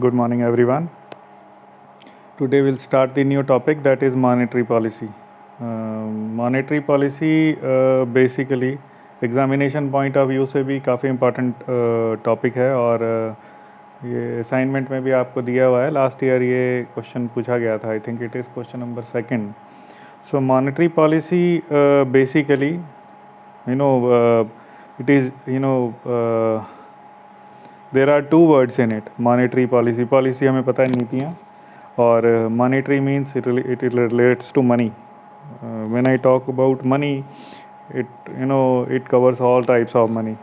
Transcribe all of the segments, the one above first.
Good morning, everyone. Today we'll start the new topic, that is monetary policy. Monetary policy basically examination point of view से भी काफ़ी important topic है और ये assignment में भी आपको दिया हुआ है. लास्ट ईयर ये क्वेश्चन पूछा गया था. I think it is question number 2. So monetary policy basically it is there are two words in it. Monetary policy, policy हमें पता है नीतियाँ, और monetary means it relates to money. When I talk about money, it covers all types of money,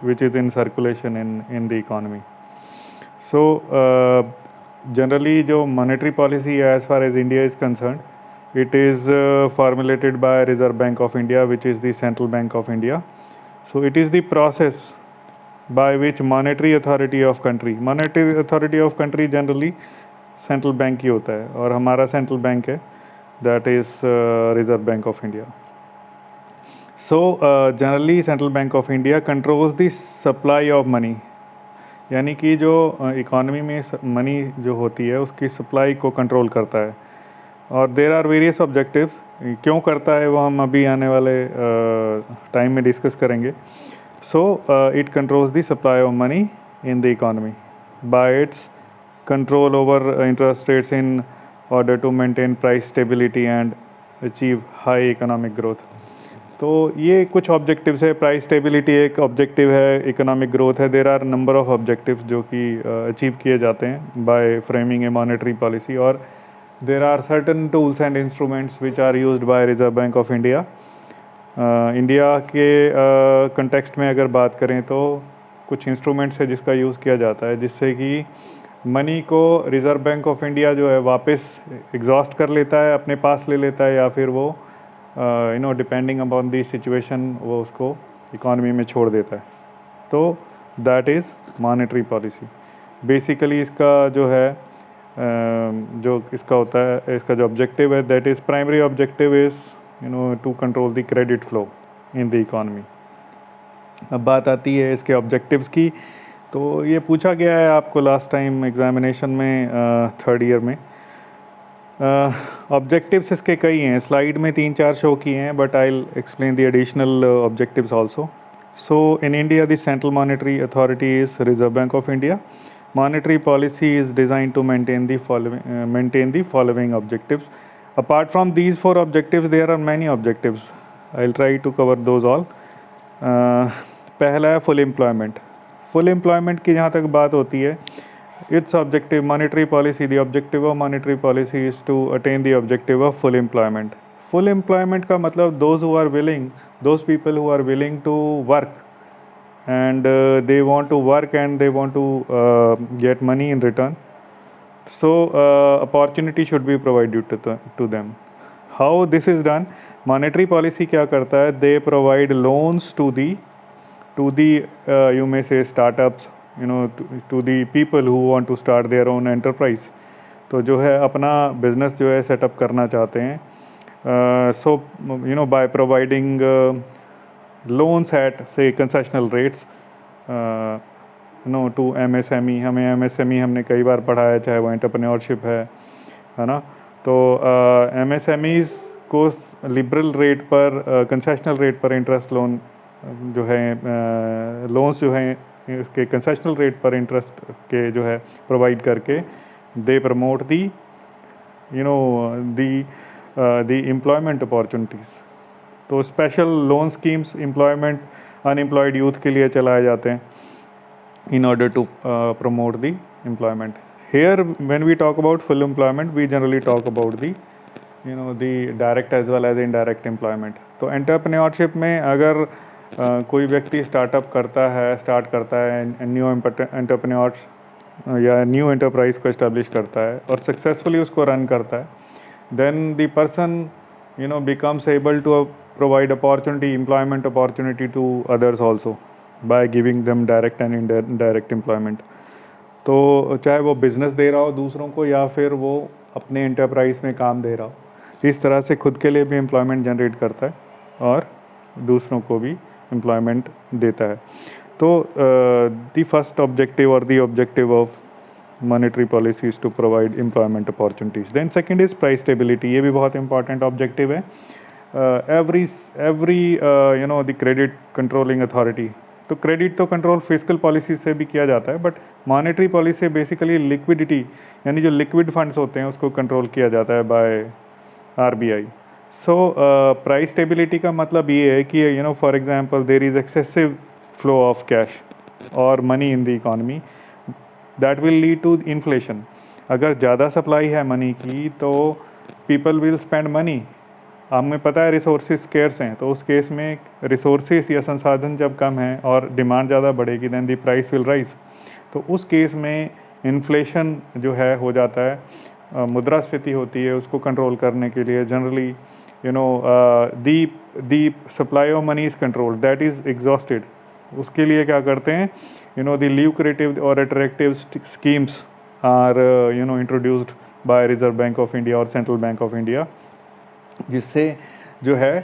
which is in circulation in the economy. So generally जो monetary policy as far as India is concerned, it is formulated by Reserve Bank of India, which is the central bank of India. So it is the process by which monetary authority of country generally central bank ही होता है, और हमारा central bank है, that is Reserve Bank of India. So generally Central Bank of India controls the supply of money, यानी कि जो economy में मनी जो होती है उसकी सप्लाई को कंट्रोल करता है. और देर आर वेरियस ऑब्जेक्टिव्स. क्यों करता है वो हम अभी आने वाले टाइम में डिस्कस करेंगे. So it controls the supply of money in the economy by its control over interest rates in order to maintain price stability and achieve high economic growth. तो ये कुछ ऑब्जेक्टिव्स है. प्राइस स्टेबिलिटी एक objective है, economic growth है. There are number of objectives जो कि achieve किए जाते हैं by framing a monetary policy. और there are certain tools and instruments which are used by Reserve Bank of India. India के कंटेक्स्ट में अगर बात करें तो कुछ इंस्ट्रूमेंट्स है जिसका यूज़ किया जाता है, जिससे कि मनी को रिज़र्व बैंक ऑफ इंडिया जो है वापस एग्जॉस्ट कर लेता है, अपने पास ले लेता है, या फिर वो डिपेंडिंग अपॉन दी सिचुएशन वो उसको इकॉनमी में छोड़ देता है. तो that is monetary policy. Basically इसका जो है जो इसका होता है, इसका जो ऑब्जेक्टिव है, that is primary objective is to control the credit flow in the economy. अब बात आती है इसके ऑब्जेक्टिव्स की. तो ये पूछा गया है आपको लास्ट टाइम एग्जामिनेशन में, थर्ड ईयर में. ऑब्जेक्टिव्स इसके कई हैं, स्लाइड में 3-4 शो किए हैं, but I will explain the additional objectives also. So in India the central monetary authority is Reserve Bank of India. Monetary policy is designed to maintain the following objectives. Apart from these 4 objectives, there are many objectives. I'll try to cover those all. पहला है full employment. Full employment की जहाँ तक बात होती है, its objective monetary policy, the objective of monetary policy is to attain the objective of full employment. Full employment का मतलब those people who are willing to work and they want to work and they want to get money in return. So opportunity should be provided to them. How this is done? Monetary policy क्या करता है? They provide loans to the you may say startups, to the people who want to start their own enterprise. तो जो है अपना business जो है setup करना चाहते हैं. So by providing loans at say concessional rates to MSME. हमें MSME हमने कई बार पढ़ा है, चाहे वो एंटरप्रेन्योरशिप है ना. तो MSMEs को लिबरल रेट पर, कंसेशनल रेट पर इंटरेस्ट लोन जो है, लोन्स जो हैं इसके कंसेशनल रेट पर इंटरेस्ट के जो है प्रोवाइड करके दे प्रमोट दी एम्प्लॉयमेंट अपॉर्चुनिटीज़. तो special loan schemes employment unemployed youth के लिए चलाए जाते हैं in order to promote the employment. Here when we talk about full employment we generally talk about the direct as well as indirect employment. तो entrepreneurship में अगर कोई व्यक्ति स्टार्ट करता है न्यू एंटरप्रेन्योर्स या न्यू एंटरप्राइज को इस्टेब्लिश करता है और सक्सेसफुली उसको रन करता है, then the person becomes able to provide employment opportunity to others also by giving them direct and indirect employment. तो चाहे वो बिज़नेस दे रहा हो दूसरों को या फिर वो अपने एंटरप्राइज में काम दे रहा हो, इस तरह से खुद के लिए भी एम्प्लॉयमेंट जनरेट करता है और दूसरों को भी एम्प्लॉयमेंट देता है. तो द फर्स्ट ऑब्जेक्टिव और the objective of monetary policies to provide employment opportunities. Then second is price stability, ये भी बहुत इंपॉर्टेंट ऑब्जेक्टिव है। Every the credit controlling authority, तो क्रेडिट तो कंट्रोल फिजिकल पॉलिसी से भी किया जाता है, but monetary policy basically liquidity यानी जो लिक्विड फंड्स होते हैं उसको कंट्रोल किया जाता है by RBI। So price stability का मतलब ये है कि for example there is excessive flow of cash और money in the economy, that will lead to inflation. अगर ज़्यादा सप्लाई है मनी की तो पीपल विल स्पेंड मनी। हमें पता है रिसोर्सेज स्केर्स हैं, तो उस केस में रिसोर्सेज या संसाधन जब कम हैं और डिमांड ज़्यादा बढ़ेगी then the price will rise. तो उस केस में इन्फ्लेशन जो है हो जाता है। मुद्रास्फीति होती है, उसको कंट्रोल करने के लिए generally the supply of money is controlled, that is exhausted. उसके लिए क्या करते हैं, द ल्यूक्रेटिव और attractive schemes are introduced by Reserve Bank of India और सेंट्रल बैंक ऑफ इंडिया, जिससे जो है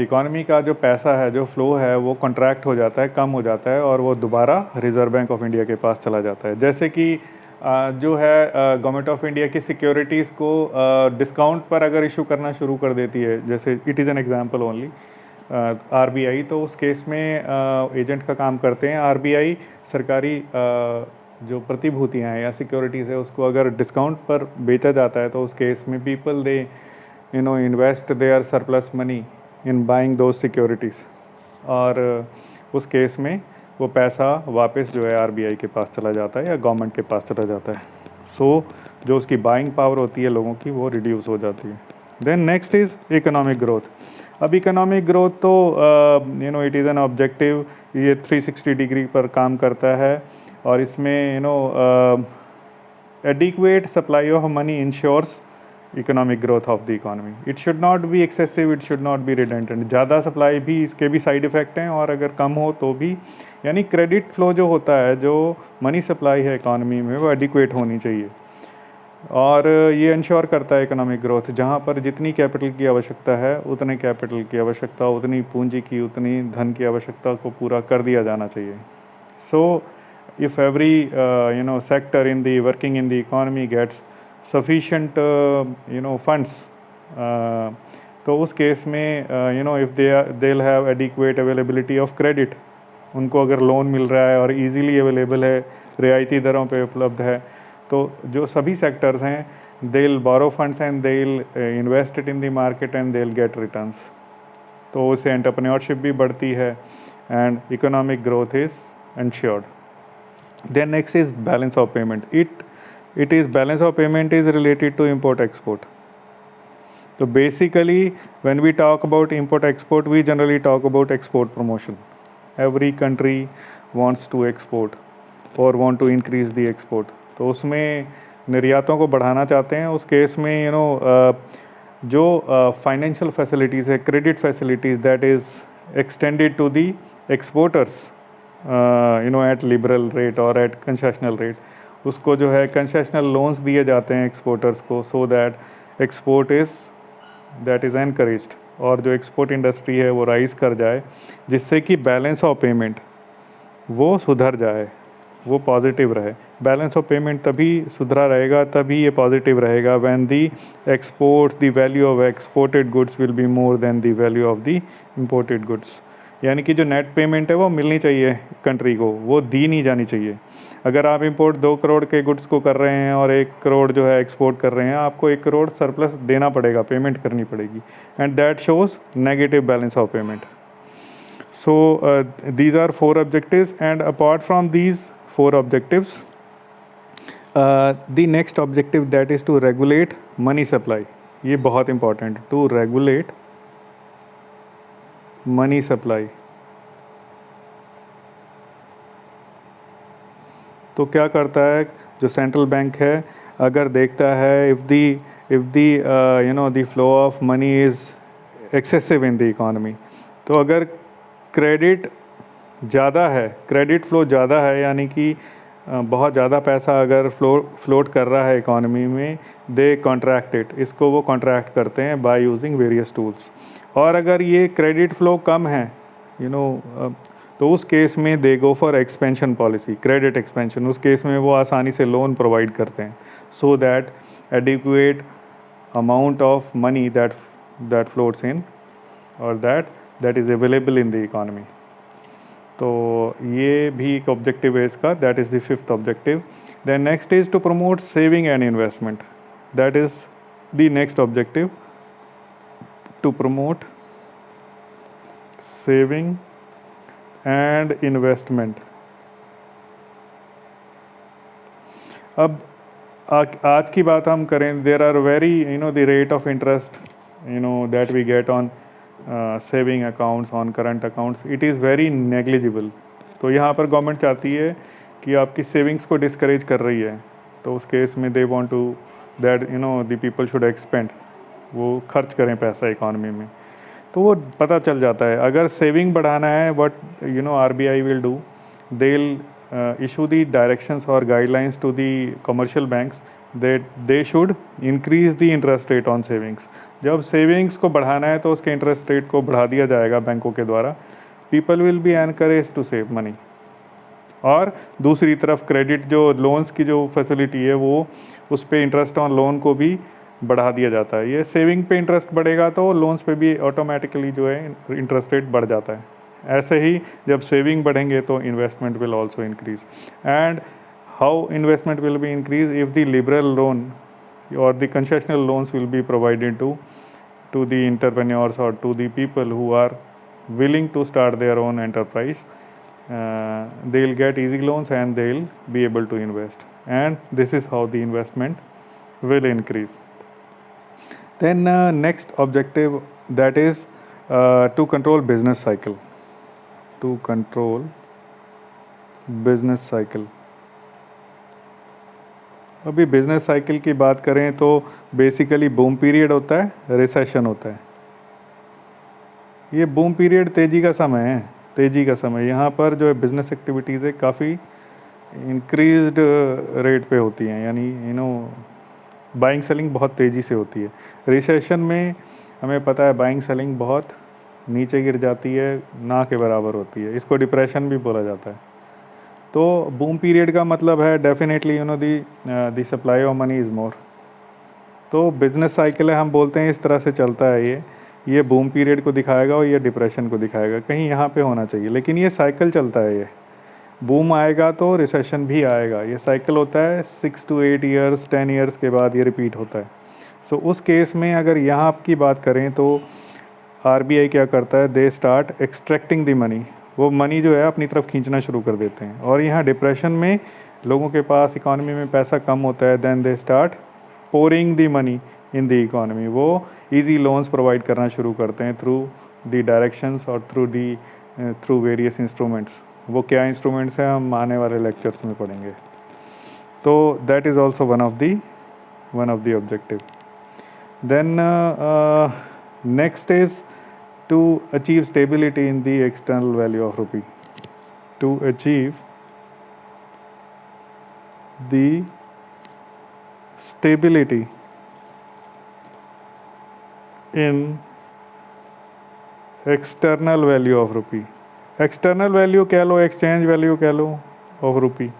इकॉनमी का जो पैसा है, जो फ्लो है, वो कॉन्ट्रैक्ट हो जाता है, कम हो जाता है और वो दोबारा रिजर्व बैंक ऑफ इंडिया के पास चला जाता है। जैसे कि जो है गवर्नमेंट ऑफ इंडिया की सिक्योरिटीज़ को डिस्काउंट पर अगर इशू करना शुरू कर देती है, जैसे it is an example only RBI, तो उस केस में एजेंट का काम करते हैं। RBI सरकारी जो प्रतिभूतियाँ हैं या सिक्योरिटीज़ है उसको अगर डिस्काउंट पर बेचा जाता है तो उस केस में people they invest their surplus money in buying those securities, और उस केस में वो पैसा वापस जो है RBI के पास चला जाता है या गवर्नमेंट के पास चला जाता है। सो जो उसकी बाइंग पावर होती है लोगों की वो रिड्यूस हो जाती है। Then next is economic growth. अब इकोनॉमिक ग्रोथ तो इट इज़ एन ऑब्जेक्टिव, ये 360 डिग्री पर काम करता है और इसमें adequate supply of money ensures economic growth of the economy. It should not be excessive, it should not be redundant. ज़्यादा सप्लाई भी, इसके भी साइड इफ़ेक्ट हैं, और अगर कम हो तो भी, यानी क्रेडिट फ्लो जो होता है, जो मनी सप्लाई है इकॉनमी में, वो एडिक्वेट होनी चाहिए। और ये इंश्योर करता है इकोनॉमिक ग्रोथ, जहाँ पर जितनी कैपिटल की आवश्यकता है उतने कैपिटल की आवश्यकता, उतनी पूंजी की, उतनी धन की आवश्यकता को पूरा कर दिया जाना चाहिए। So if every sector in the working in the economy gets sufficient funds, तो उस केस में if they will have adequate availability of credit, उनको अगर लोन मिल रहा है और इजीली अवेलेबल है, रियायती दरों पे उपलब्ध है, तो जो सभी सेक्टर्स हैं they will borrow funds and they will invest it in the market and they will get returns. तो उससे एंटरप्रेन्योरशिप भी बढ़ती है and economic growth is ensured. Then next is balance of payment. It is balance of payment is related to import export. So basically when we talk about import export, we generally talk about export promotion. Every country wants to export or want to increase the export. तो उसमें निर्यातों को बढ़ाना चाहते हैं। उस case में जो financial facilities है, credit facilities, that is extended to the exporters at liberal rate और एट कंसेशनल रेट, उसको जो है कंसेशनल लोन्स दिए जाते हैं एक्सपोर्टर्स को, so that export is encouraged, और जो एक्सपोर्ट इंडस्ट्री है वो राइज कर जाए, जिससे कि बैलेंस ऑफ पेमेंट वो सुधर जाए, वो पॉजिटिव रहे। बैलेंस ऑफ पेमेंट तभी सुधरा रहेगा, तभी ये पॉजिटिव रहेगा when the export, the value of exported goods will be more than the value of the imported goods. यानी कि जो नेट पेमेंट है वो मिलनी चाहिए कंट्री को, वो दी नहीं जानी चाहिए। अगर आप इंपोर्ट 2 करोड़ के गुड्स को कर रहे हैं और 1 करोड़ जो है एक्सपोर्ट कर रहे हैं, आपको 1 करोड़ सरप्लस देना पड़ेगा, पेमेंट करनी पड़ेगी, and that shows negative balance of payment. So these are 4 objectives, and apart from these 4 objectives, the next objective, that is to regulate money supply. ये बहुत important, to regulate money supply. तो क्या करता है जो central bank है, अगर देखता है if the flow of money is excessive in the economy, तो अगर क्रेडिट ज़्यादा है, क्रेडिट फ्लो ज़्यादा है, यानी कि बहुत ज़्यादा पैसा अगर फ्लोट कर रहा है इकॉनमी में, दे कॉन्ट्रैक्ट इट, इसको वो कॉन्ट्रैक्ट करते हैं बाय यूजिंग वेरियस टूल्स। और अगर ये क्रेडिट फ्लो कम है, तो उस केस में they go for expansion policy, credit expansion. उस केस में वो आसानी से लोन प्रोवाइड करते हैं so that adequate amount of money that floats in और that is available in the economy. तो ये भी एक ऑब्जेक्टिव है इसका, that is the fifth objective. Then next is to promote saving and investment, that is the next objective, to promote saving and investment. अब आज की बात हम करें, there are very the rate of interest that we get on saving accounts, on current accounts, it is very negligible. तो यहाँ पर government चाहती है कि आपकी सेविंग्स को डिस्करेज कर रही है, तो उस केस में they want to that the people should expend, वो खर्च करें पैसा इकॉनमी में। तो वो पता चल जाता है। अगर सेविंग बढ़ाना है, what RBI will do, they will issue the directions or guidelines to the commercial banks that they should increase the interest rate on savings। जब सेविंग्स को बढ़ाना है तो उसके इंटरेस्ट रेट को बढ़ा दिया जाएगा बैंकों के द्वारा, people will be encourage to save money. और दूसरी तरफ क्रेडिट जो लोन्स की जो फैसिलिटी है, वो उस पर इंटरेस्ट ऑन लोन को भी बढ़ा दिया जाता है। ये सेविंग पे इंटरेस्ट बढ़ेगा तो लोन्स पे भी ऑटोमेटिकली जो है इंटरेस्ट रेट बढ़ जाता है। ऐसे ही जब सेविंग बढ़ेंगे तो investment will also increase. And how investment will be increase if the liberal loan और the concessional loans will be provided to the entrepreneurs or to the people who are willing to start their own enterprise. They will get easy loans and they will be able to invest, and this is how the investment will increase. Then next objective, that is to control business cycle, to control business cycle। अभी business cycle की बात करें तो basically boom period होता है, recession होता है। ये बूम पीरियड तेज़ी का समय है, तेज़ी का समय। यहाँ पर जो है बिज़नेस एक्टिविटीज़ है काफ़ी इंक्रीज्ड रेट पे होती हैं, यानी बाइंग सेलिंग बहुत तेज़ी से होती है। रिसेशन में हमें पता है बाइंग सेलिंग बहुत नीचे गिर जाती है, ना के बराबर होती है। इसको डिप्रेशन भी बोला जाता है। तो बूम पीरियड का मतलब है definitely the supply of money is more. तो बिज़नेस साइकिल है, हम बोलते हैं इस तरह से चलता है। ये बूम पीरियड को दिखाएगा और ये डिप्रेशन को दिखाएगा, कहीं यहाँ पे होना चाहिए, लेकिन ये साइकिल चलता है। ये बूम आएगा तो रिसेशन भी आएगा, ये साइकिल होता है। 6 to 8 ईयर्स, 10 ईयर्स के बाद ये रिपीट होता है। सो उस केस में अगर यहाँ की बात करें तो RBI क्या करता है, they start extracting the money. वो मनी जो है अपनी तरफ खींचना शुरू कर देते हैं। और यहाँ डिप्रेशन में लोगों के पास इकॉनमी में पैसा कम होता है, then they start pouring the money in the economy. वो इजी लोन्स प्रोवाइड करना शुरू करते हैं थ्रू द डायरेक्शंस और थ्रू वेरियस इंस्ट्रूमेंट्स। वो क्या इंस्ट्रूमेंट्स हैं हम आने वाले लेक्चर्स में पढ़ेंगे। तो that is also one of the objective. Then next is to achieve stability in the external value of rupee, to achieve the stability in external value of rupee। external value कह लो, exchange value कह लो of rupee,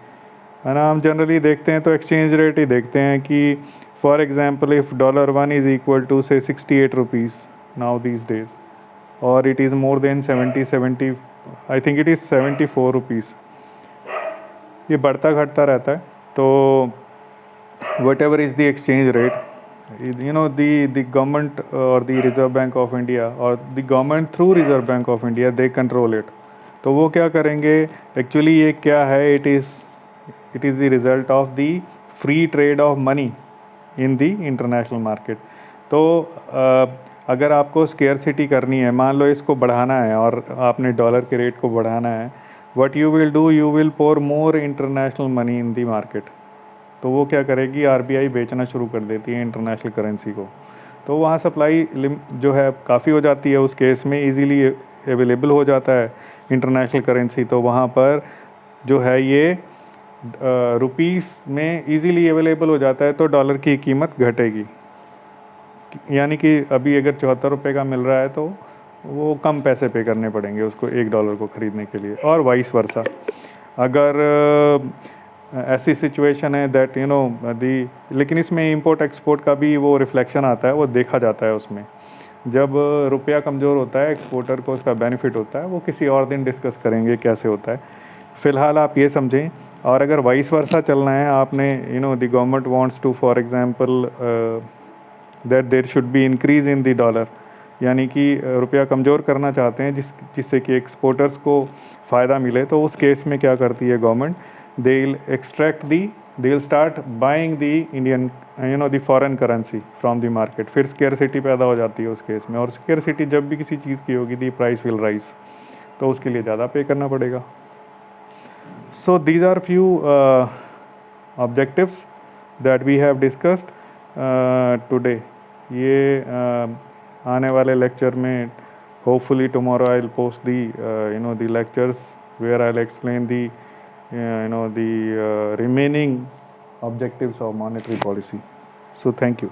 है ना। हम generally देखते हैं तो exchange rate ही देखते हैं कि for example if $1 is equal to say 68 rupees now these days, or it is more than 70, I think it is 74 rupees। ये बढ़ता घटता रहता है। तो whatever is the exchange rate, the government or the Reserve Bank of India or the government through Reserve Bank of India, they control it। तो वो क्या करेंगे, एक्चुअली ये क्या है, it is the result of the free trade off money in the international market. तो अगर आपको स्केयरसिटी करनी है, मान लो इसको बढ़ाना है और आपने डॉलर के रेट को बढ़ाना है, what you will do, you will pour more international money in the market. तो वो क्या करेगी, RBI बेचना शुरू कर देती है इंटरनेशनल करेंसी को। तो वहाँ सप्लाई जो है काफ़ी हो जाती है, उस केस में इजीली अवेलेबल हो जाता है इंटरनेशनल करेंसी। तो वहाँ पर जो है ये रुपीस में इजीली अवेलेबल हो जाता है, तो डॉलर की कीमत घटेगी। यानी कि अभी अगर 74 रुपये का मिल रहा है तो वो कम पैसे पे करने पड़ेंगे उसको $1 को ख़रीदने के लिए, और वाइस वर्सा। अगर ऐसी सिचुएशन है दैट दी, लेकिन इसमें इंपोर्ट एक्सपोर्ट का भी वो रिफ्लेक्शन आता है, वो देखा जाता है उसमें। जब रुपया कमज़ोर होता है एक्सपोर्टर को उसका बेनिफिट होता है, वो किसी और दिन डिस्कस करेंगे कैसे होता है। फ़िलहाल आप ये समझें। और अगर वाइस वर्सा चलना है, आपने the government wants to for example that there should be increase in the dollar, यानी कि रुपया कमज़ोर करना चाहते हैं जिससे कि एक्सपोर्टर्स को फ़ायदा मिले, तो उस केस में क्या करती है government, they will start buying the Indian the foreign currency from the market. फिर स्केर्सिटी पैदा हो जाती है उस केस में, और स्केर्सिटी जब भी किसी चीज़ की होगी दी प्राइस विल राइज, तो उसके लिए ज़्यादा पे करना पड़ेगा। So these are few objectives that we have discussed today. ये आने वाले लेक्चर में hopefully tomorrow I'll post the lectures where I'll explain the remaining objectives of monetary policy. So thank you.